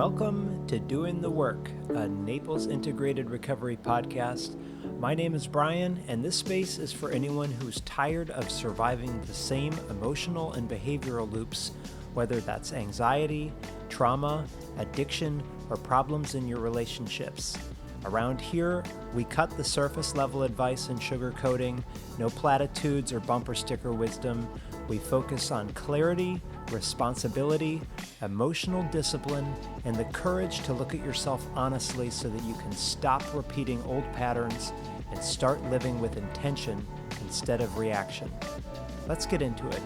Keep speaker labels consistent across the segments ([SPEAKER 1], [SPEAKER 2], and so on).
[SPEAKER 1] Welcome to Doing the Work, a Naples Integrated Recovery podcast. My name is Brian, and this space is for anyone who's tired of surviving the same emotional and behavioral loops, whether that's anxiety, trauma, addiction, or problems in your relationships. Around here, we cut the surface level advice and sugarcoating, no platitudes or bumper sticker wisdom. We focus on clarity, responsibility, emotional discipline, and the courage to look at yourself honestly so that you can stop repeating old patterns and start living with intention instead of reaction. Let's get into it.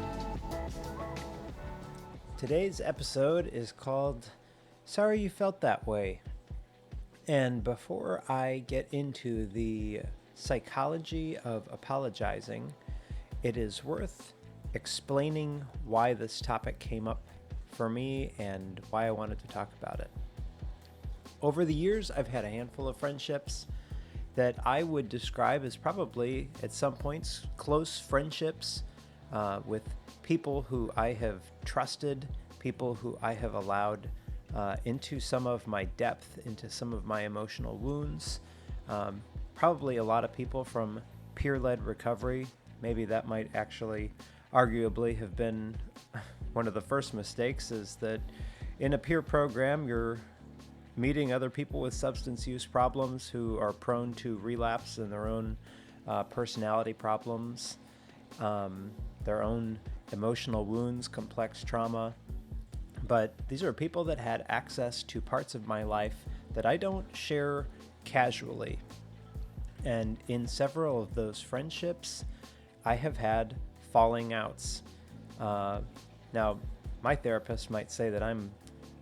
[SPEAKER 1] Today's episode is called Sorry You Felt That Way. And before I get into the psychology of apologizing, it is worth explaining why this topic came up for me and why I wanted to talk about it. Over the years, I've had a handful of friendships that I would describe as probably, at some points, close friendships with people who I have trusted, people who I have allowed into some of my depth, into some of my emotional wounds. Probably a lot of people from peer-led recovery. Maybe that might actually arguably have been one of the first mistakes, is that in a peer program, you're meeting other people with substance use problems who are prone to relapse in their own personality problems, their own emotional wounds, complex trauma. But these are people that had access to parts of my life that I don't share casually. And in several of those friendships, I have had falling outs. Now, my therapist might say that I'm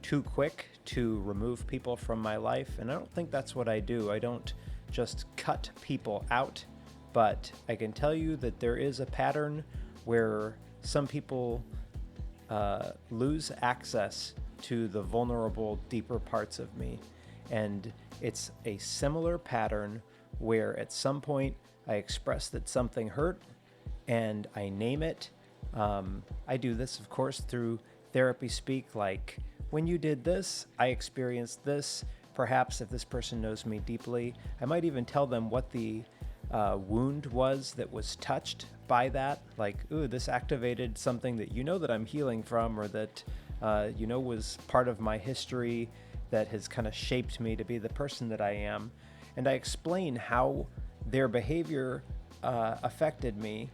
[SPEAKER 1] too quick to remove people from my life, and I don't think that's what I do. I don't just cut people out, but I can tell you that there is a pattern where some people lose access to the vulnerable, deeper parts of me. And it's a similar pattern where at some point I express that something hurt and I name it. I do this, of course, through therapy speak, like, when you did this, I experienced this. Perhaps if this person knows me deeply, I might even tell them what the wound was that was touched by that. Like, ooh, this activated something that you know that I'm healing from, or that was part of my history that has kind of shaped me to be the person that I am. And I explain how their behavior affected me,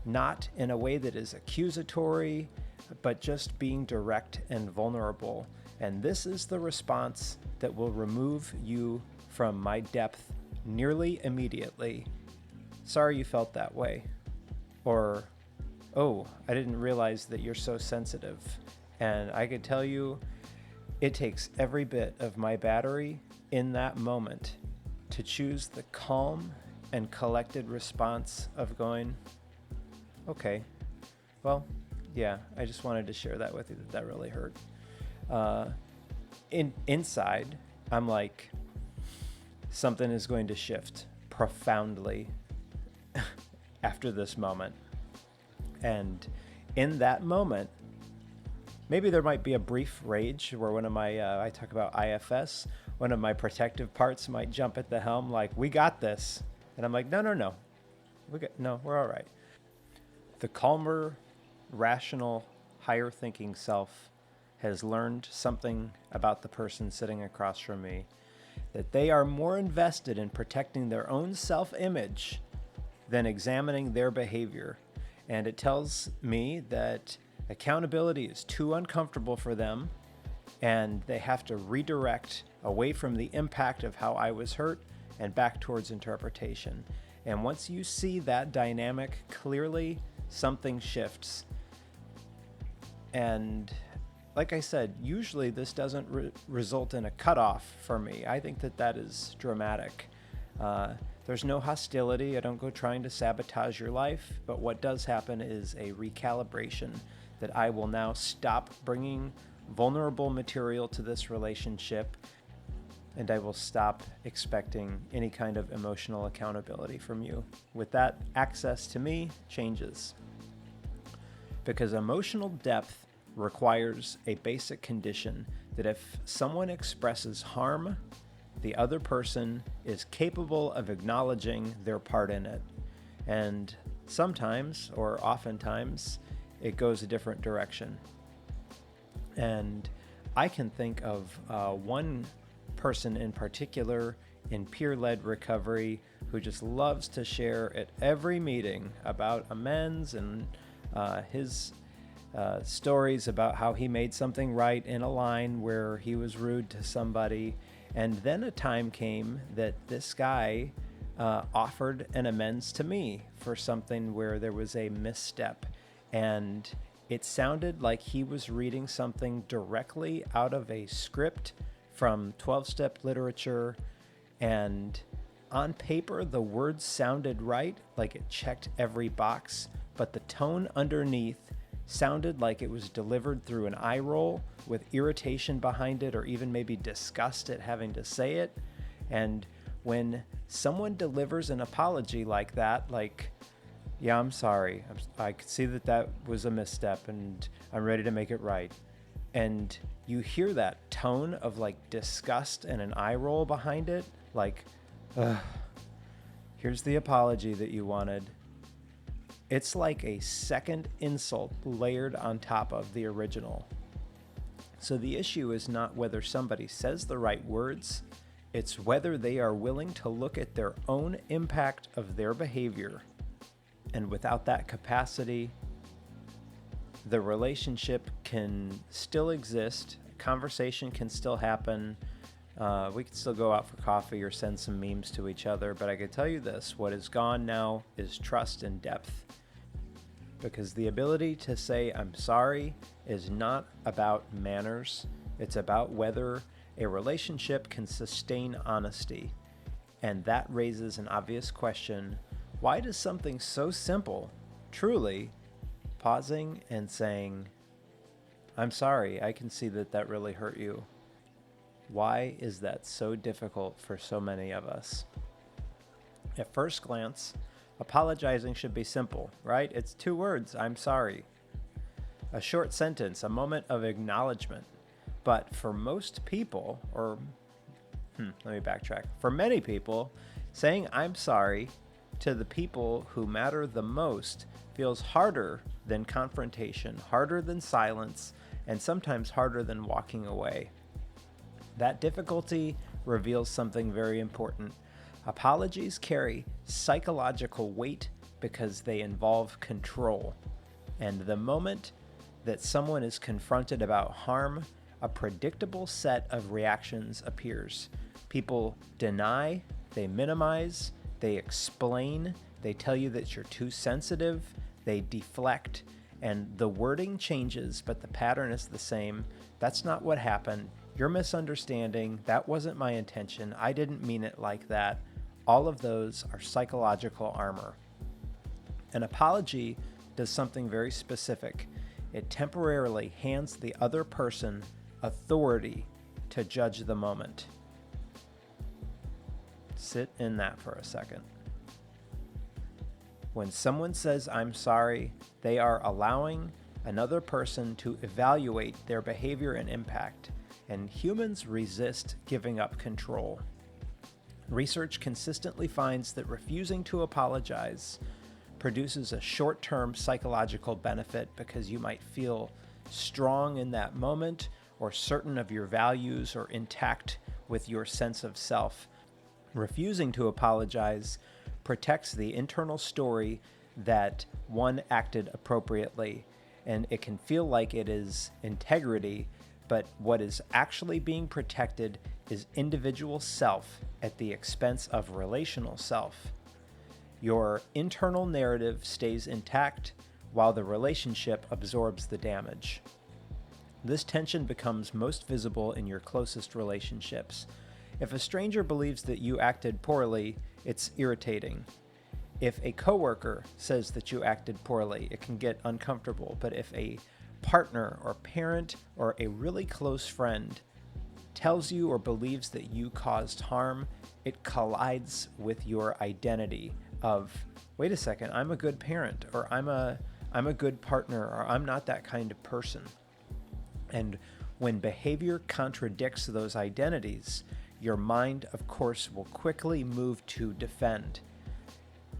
[SPEAKER 1] not in a way that is accusatory, but just being direct and vulnerable. And this is the response that will remove you from my depth nearly immediately. Sorry you felt that way. Or, oh, I didn't realize that you're so sensitive. And I can tell you, it takes every bit of my battery in that moment to choose the calm and collected response of going, okay, well, yeah, I just wanted to share that with you, that really hurt. Inside, I'm like, something is going to shift profoundly after this moment. And in that moment, maybe there might be a brief rage where one of my, I talk about IFS, one of my protective parts might jump at the helm like, we got this. And I'm like, no. We're all right. The calmer, rational, higher thinking self has learned something about the person sitting across from me, that they are more invested in protecting their own self-image than examining their behavior. And it tells me that accountability is too uncomfortable for them, and they have to redirect away from the impact of how I was hurt and back towards interpretation. And once you see that dynamic clearly, something shifts. And like I said, usually this doesn't result in a cutoff for me. I think that is dramatic. There's no hostility. I don't go trying to sabotage your life. But what does happen is a recalibration, that I will now stop bringing vulnerable material to this relationship, and I will stop expecting any kind of emotional accountability from you. With that, access to me changes. Because emotional depth requires a basic condition that if someone expresses harm, the other person is capable of acknowledging their part in it. And sometimes, or oftentimes, it goes a different direction. And I can think of one person in particular in peer-led recovery who just loves to share at every meeting about amends and his stories about how he made something right in a line where he was rude to somebody. And then a time came that this guy offered an amends to me for something where there was a misstep. And it sounded like he was reading something directly out of a script from 12-step literature. And on paper, the words sounded right, like it checked every box, but the tone underneath sounded like it was delivered through an eye roll with irritation behind it, or even maybe disgust at having to say it. And when someone delivers an apology like that, like, yeah, I'm sorry, I could see that was a misstep and I'm ready to make it right. And you hear that tone of like disgust and an eye roll behind it, like, here's the apology that you wanted. It's like a second insult layered on top of the original. So the issue is not whether somebody says the right words, it's whether they are willing to look at their own impact of their behavior. And without that capacity, the relationship can still exist, conversation can still happen, we can still go out for coffee or send some memes to each other, but I can tell you this, what is gone now is trust and depth. Because the ability to say I'm sorry is not about manners, it's about whether a relationship can sustain honesty. And that raises an obvious question, why does something so simple, truly, pausing and saying, I'm sorry, I can see that really hurt you. Why is that so difficult for so many of us? At first glance, apologizing should be simple, right? It's 2 words, I'm sorry. A short sentence, a moment of acknowledgement. But for most people, let me backtrack. For many people, saying I'm sorry to the people who matter the most feels harder than confrontation, harder than silence, and sometimes harder than walking away. That difficulty reveals something very important. Apologies carry psychological weight because they involve control. And the moment that someone is confronted about harm, a predictable set of reactions appears. People deny, they minimize, they explain, they tell you that you're too sensitive, they deflect, and the wording changes, but the pattern is the same. That's not what happened. You're misunderstanding. That wasn't my intention. I didn't mean it like that. All of those are psychological armor. An apology does something very specific. It temporarily hands the other person authority to judge the moment. Sit in that for a second. When someone says, I'm sorry, they are allowing another person to evaluate their behavior and impact, and humans resist giving up control. Research consistently finds that refusing to apologize produces a short-term psychological benefit because you might feel strong in that moment or certain of your values or intact with your sense of self. Refusing to apologize protects the internal story that one acted appropriately, and it can feel like it is integrity, but what is actually being protected is individual self at the expense of relational self. Your internal narrative stays intact while the relationship absorbs the damage. This tension becomes most visible in your closest relationships. If a stranger believes that you acted poorly, it's irritating. If a coworker says that you acted poorly, it can get uncomfortable. But if a partner or parent or a really close friend tells you or believes that you caused harm, it collides with your identity of, wait a second, I'm a good parent, or I'm a good partner, or I'm not that kind of person. And when behavior contradicts those identities, your mind, of course, will quickly move to defend.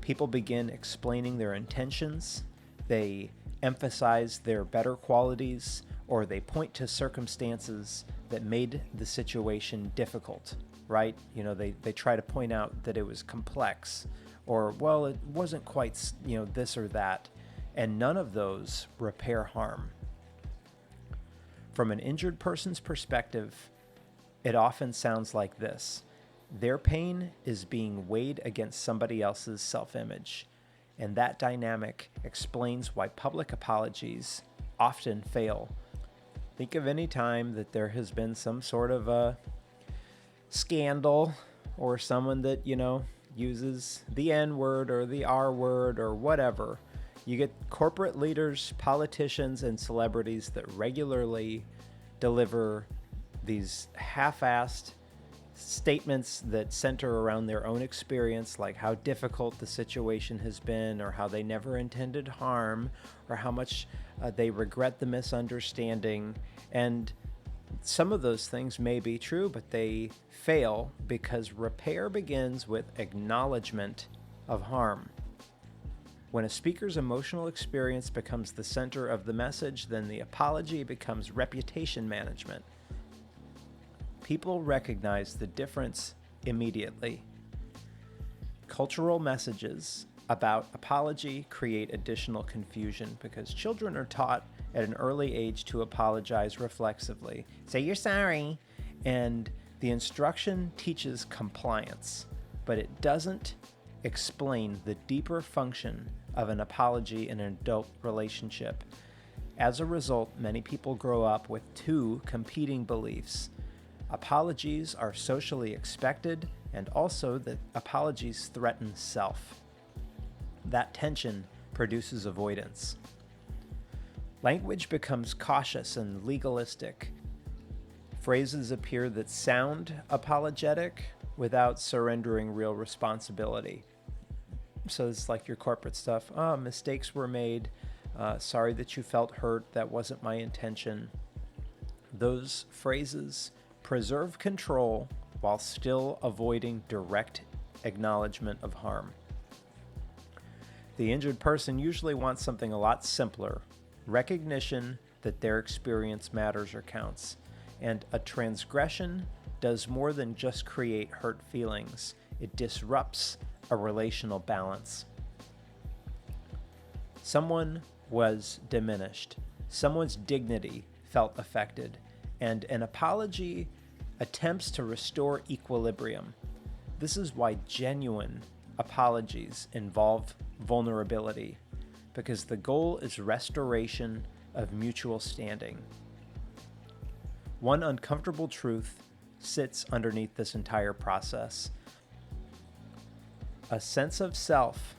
[SPEAKER 1] People begin explaining their intentions, they emphasize their better qualities, or they point to circumstances that made the situation difficult, right? They try to point out that it was complex, or, well, it wasn't quite, this or that. And none of those repair harm. From an injured person's perspective, it often sounds like this. Their pain is being weighed against somebody else's self-image, and that dynamic explains why public apologies often fail. Think of any time that there has been some sort of a scandal or someone that, uses the N-word or the R-word or whatever. You get corporate leaders, politicians, and celebrities that regularly deliver these half-assed statements that center around their own experience, like how difficult the situation has been, or how they never intended harm, or how much they regret the misunderstanding. And some of those things may be true, but they fail because repair begins with acknowledgement of harm. When a speaker's emotional experience becomes the center of the message, then the apology becomes reputation management. People recognize the difference immediately. Cultural messages about apology create additional confusion because children are taught at an early age to apologize reflexively. Say you're sorry. And the instruction teaches compliance, but it doesn't explain the deeper function of an apology in an adult relationship. As a result, many people grow up with two competing beliefs. Apologies are socially expected, and also that apologies threaten self. That tension produces avoidance. Language becomes cautious and legalistic. Phrases appear that sound apologetic without surrendering real responsibility. So it's like your corporate stuff. Mistakes were made. Sorry that you felt hurt. That wasn't my intention. Those phrases preserve control while still avoiding direct acknowledgement of harm. The injured person usually wants something a lot simpler: recognition that their experience matters or counts. And a transgression does more than just create hurt feelings. It disrupts a relational balance. Someone was diminished. Someone's dignity felt affected. And an apology attempts to restore equilibrium. This is why genuine apologies involve vulnerability, because the goal is restoration of mutual standing. One uncomfortable truth sits underneath this entire process. A sense of self,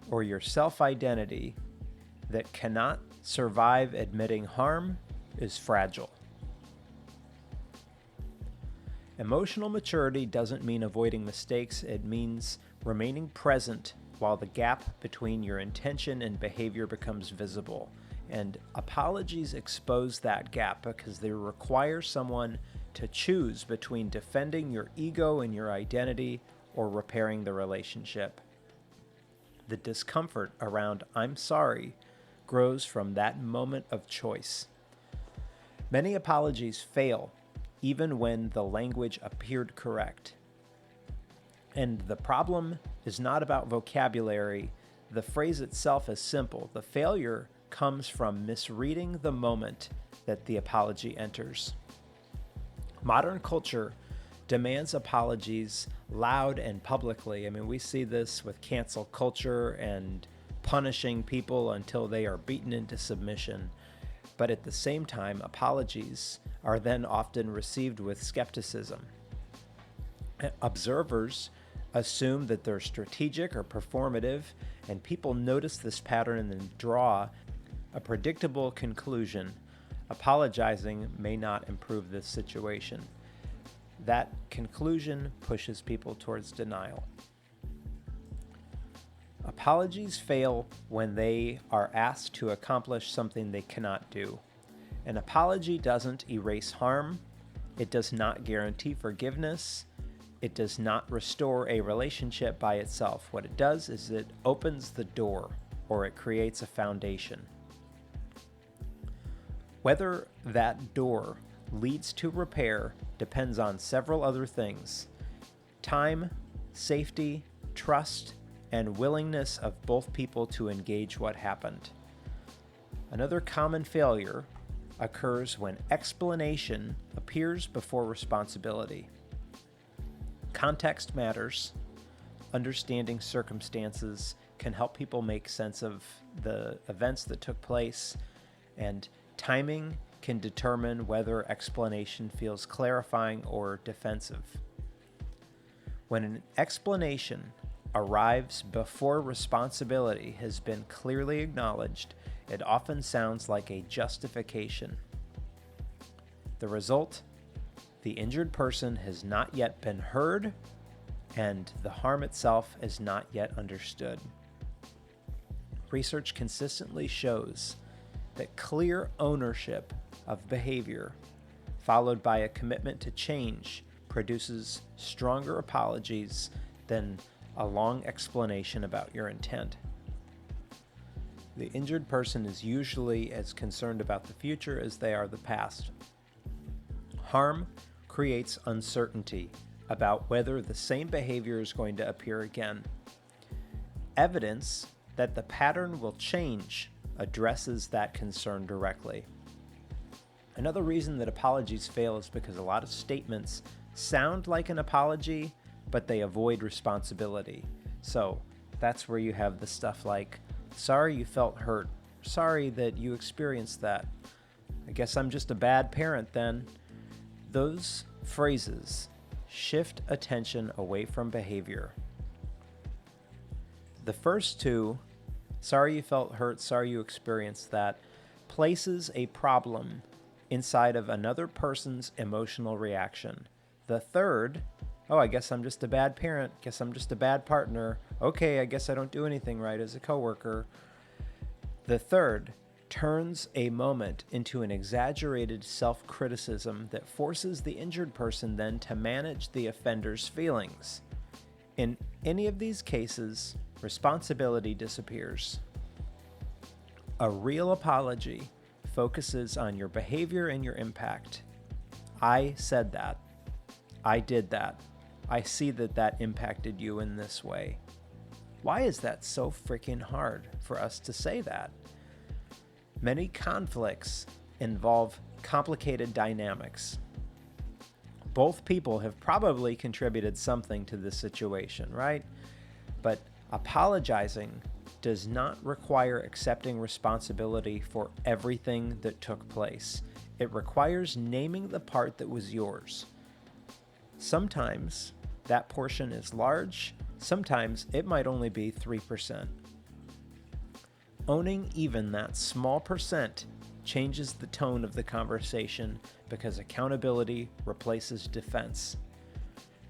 [SPEAKER 1] or your self-identity, that cannot survive admitting harm is fragile. Emotional maturity doesn't mean avoiding mistakes. It means remaining present while the gap between your intention and behavior becomes visible. And apologies expose that gap because they require someone to choose between defending your ego and your identity or repairing the relationship. The discomfort around "I'm sorry" grows from that moment of choice. Many apologies fail, even when the language appeared correct. And the problem is not about vocabulary. The phrase itself is simple. The failure comes from misreading the moment that the apology enters. Modern culture demands apologies loud and publicly. I mean, we see this with cancel culture and punishing people until they are beaten into submission. But at the same time, apologies are then often received with skepticism. Observers assume that they're strategic or performative, and people notice this pattern and then draw a predictable conclusion. Apologizing may not improve this situation. That conclusion pushes people towards denial. Apologies fail when they are asked to accomplish something they cannot do. An apology doesn't erase harm. It does not guarantee forgiveness. It does not restore a relationship by itself. What it does is it opens the door, or it creates a foundation. Whether that door leads to repair depends on several other things: time, safety, trust, and willingness of both people to engage what happened. Another common failure occurs when explanation appears before responsibility. Context matters. Understanding circumstances can help people make sense of the events that took place, and timing can determine whether explanation feels clarifying or defensive. When an explanation arrives before responsibility has been clearly acknowledged, it often sounds like a justification. The result: the injured person has not yet been heard, and the harm itself is not yet understood. Research consistently shows that clear ownership of behavior, followed by a commitment to change, produces stronger apologies than a long explanation about your intent. The injured person is usually as concerned about the future as they are the past. Harm creates uncertainty about whether the same behavior is going to appear again. Evidence that the pattern will change addresses that concern directly. Another reason that apologies fail is because a lot of statements sound like an apology, but they avoid responsibility. So that's where you have the stuff like, "Sorry you felt hurt. Sorry that you experienced that. I guess I'm just a bad parent then." Those phrases shift attention away from behavior. The first two, "Sorry you felt hurt, sorry you experienced that," places a problem inside of another person's emotional reaction. The third, "Oh, I guess I'm just a bad parent, guess I'm just a bad partner, okay, I guess I don't do anything right as a coworker." The third turns a moment into an exaggerated self-criticism that forces the injured person then to manage the offender's feelings. In any of these cases, responsibility disappears. A real apology focuses on your behavior and your impact. I said that. I did that. I see that that impacted you in this way. Why is that so freaking hard for us to say that? Many conflicts involve complicated dynamics. Both people have probably contributed something to this situation, right? But apologizing does not require accepting responsibility for everything that took place. It requires naming the part that was yours. Sometimes that portion is large, sometimes it might only be 3%. Owning even that small percent changes the tone of the conversation because accountability replaces defense.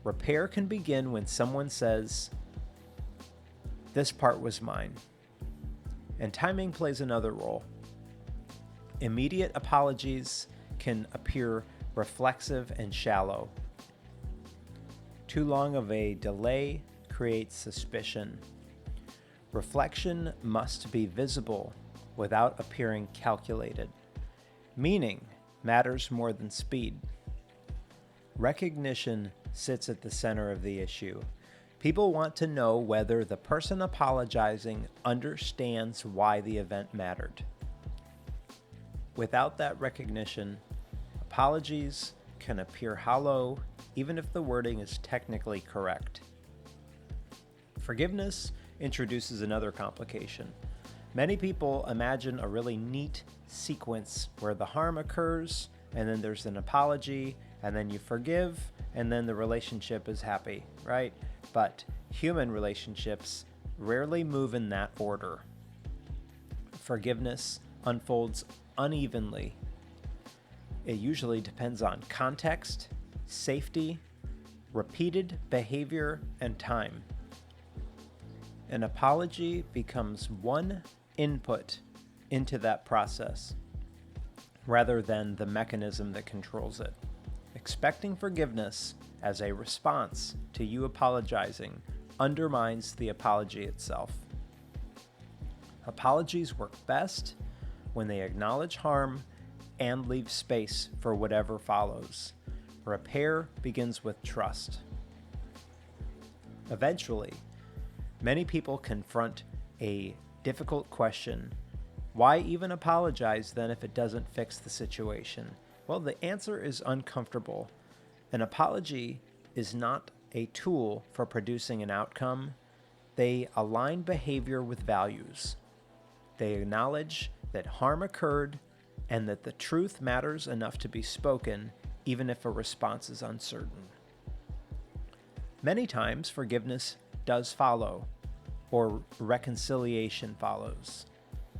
[SPEAKER 1] Repair can begin when someone says, "This part was mine." And timing plays another role. Immediate apologies can appear reflexive and shallow. Too long of a delay creates suspicion. Reflection must be visible without appearing calculated. Meaning matters more than speed. Recognition sits at the center of the issue. People want to know whether the person apologizing understands why the event mattered. Without that recognition, apologies can appear hollow, even if the wording is technically correct. Forgiveness introduces another complication. Many people imagine a really neat sequence where the harm occurs, and then there's an apology, and then you forgive, and then the relationship is happy, right? But human relationships rarely move in that order. Forgiveness unfolds unevenly. It usually depends on context, safety, repeated behavior, and time. An apology becomes one input into that process. rather than the mechanism that controls it. Expecting forgiveness as a response to you apologizing undermines the apology itself. Apologies work best when they acknowledge harm and leave space for whatever follows. Repair begins with trust. Eventually, many people confront a difficult question: why even apologize then if it doesn't fix the situation? Well, the answer is uncomfortable. An apology is not a tool for producing an outcome. They align behavior with values. They acknowledge that harm occurred and that the truth matters enough to be spoken, even if a response is uncertain. Many times, forgiveness does follow, or reconciliation follows.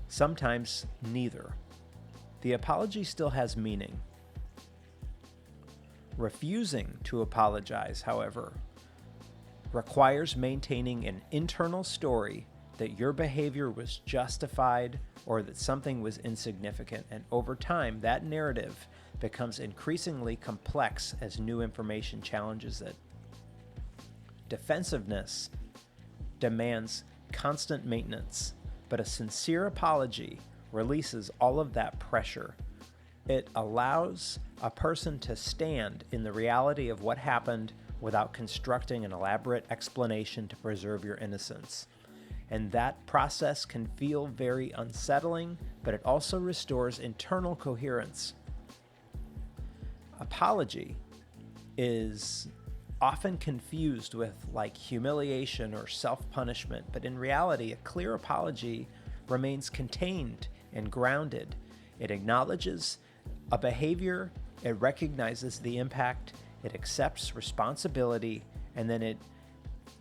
[SPEAKER 1] Sometimes neither. The apology still has meaning. Refusing to apologize, however, requires maintaining an internal story that your behavior was justified or that something was insignificant, and over time, that narrative becomes increasingly complex as new information challenges it. Defensiveness demands constant maintenance, but a sincere apology releases all of that pressure. It allows a person to stand in the reality of what happened without constructing an elaborate explanation to preserve your innocence. And that process can feel very unsettling, but it also restores internal coherence. Apology is often confused with humiliation or self-punishment, but in reality, a clear apology remains contained and grounded. It acknowledges a behavior, it recognizes the impact, it accepts responsibility, and then it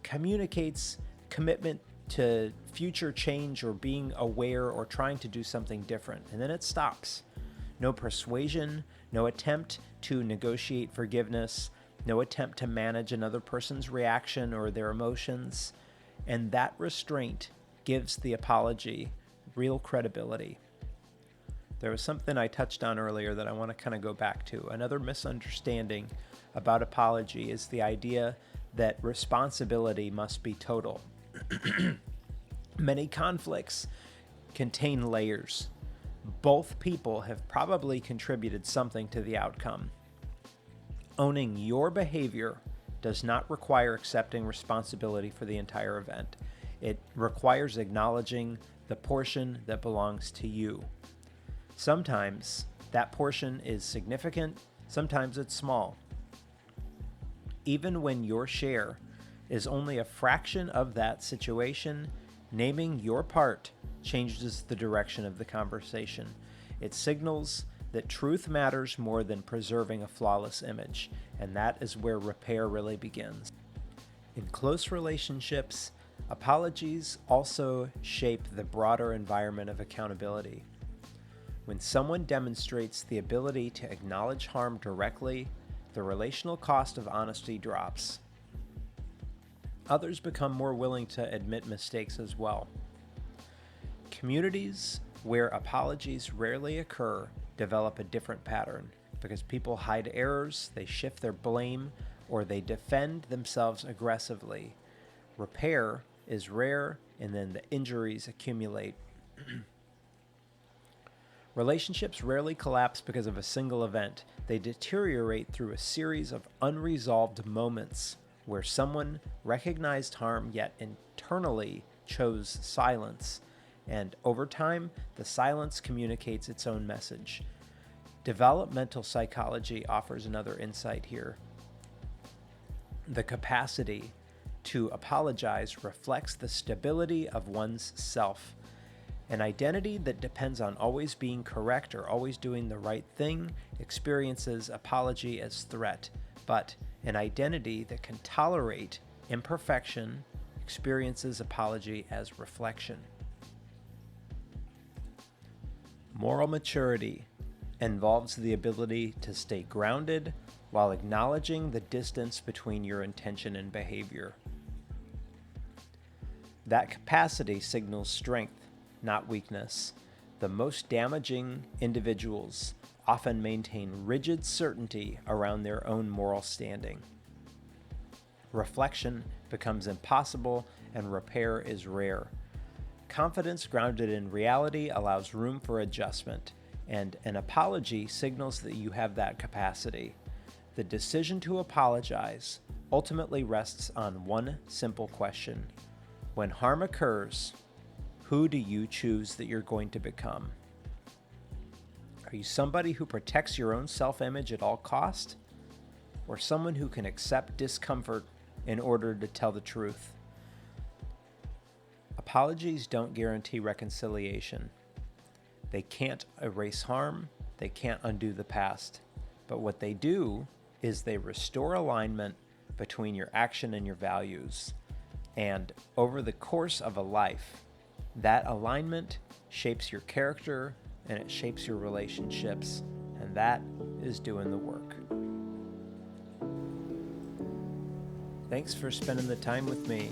[SPEAKER 1] communicates commitment to future change or being aware or trying to do something different. And then it stops. No persuasion, no attempt to negotiate forgiveness, no attempt to manage another person's reaction or their emotions. And that restraint gives the apology real credibility. There was something I touched on earlier that I want to kind of go back to. Another misunderstanding about apology is the idea that responsibility must be total. Many conflicts contain layers. Both people have probably contributed something to the outcome. Owning your behavior does not require accepting responsibility for the entire event. It requires acknowledging the portion that belongs to you. Sometimes that portion is significant, sometimes it's small. Even when your share is only a fraction of that situation, naming your part changes the direction of the conversation. It signals that truth matters more than preserving a flawless image, and that is where repair really begins. In close relationships, apologies also shape the broader environment of accountability. When someone demonstrates the ability to acknowledge harm directly, the relational cost of honesty drops. Others become more willing to admit mistakes as well. Communities where apologies rarely occur develop a different pattern because people hide errors, they shift their blame, or they defend themselves aggressively. Repair is rare, and then the injuries accumulate. Relationships rarely collapse because of a single event. They deteriorate through a series of unresolved moments where someone recognized harm yet internally chose silence. And over time, the silence communicates its own message. Developmental psychology offers another insight here. The capacity to apologize reflects the stability of one's self. An identity that depends on always being correct or always doing the right thing experiences apology as threat, but an identity that can tolerate imperfection experiences apology as reflection. Moral maturity involves the ability to stay grounded while acknowledging the distance between your intention and behavior. That capacity signals strength, not weakness. The most damaging individuals often maintain rigid certainty around their own moral standing. Reflection becomes impossible and repair is rare. Confidence grounded in reality allows room for adjustment, and an apology signals that you have that capacity. The decision to apologize ultimately rests on one simple question. When harm occurs, who do you choose that you're going to become? Are you somebody who protects your own self-image at all cost, or someone who can accept discomfort in order to tell the truth? Apologies don't guarantee reconciliation. They can't erase harm, they can't undo the past. But what they do is they restore alignment between your action and your values. And over the course of a life, that alignment shapes your character and it shapes your relationships. And that is doing the work. Thanks for spending the time with me.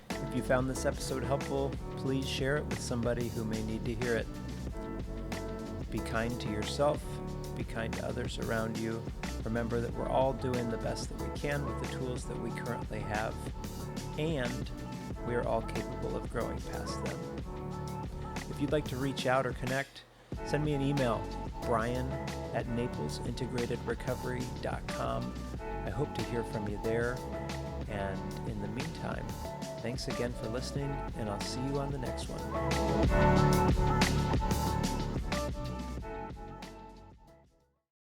[SPEAKER 1] If you found this episode helpful, please share it with somebody who may need to hear it. Be kind to yourself, be kind to others around you. Remember that we're all doing the best that we can with the tools that we currently have, and we are all capable of growing past them. If you'd like to reach out or connect, send me an email, brian@naplesintegratedrecovery.com. I hope to hear from you there. And in the meantime, thanks again for listening, and I'll see you on the next one.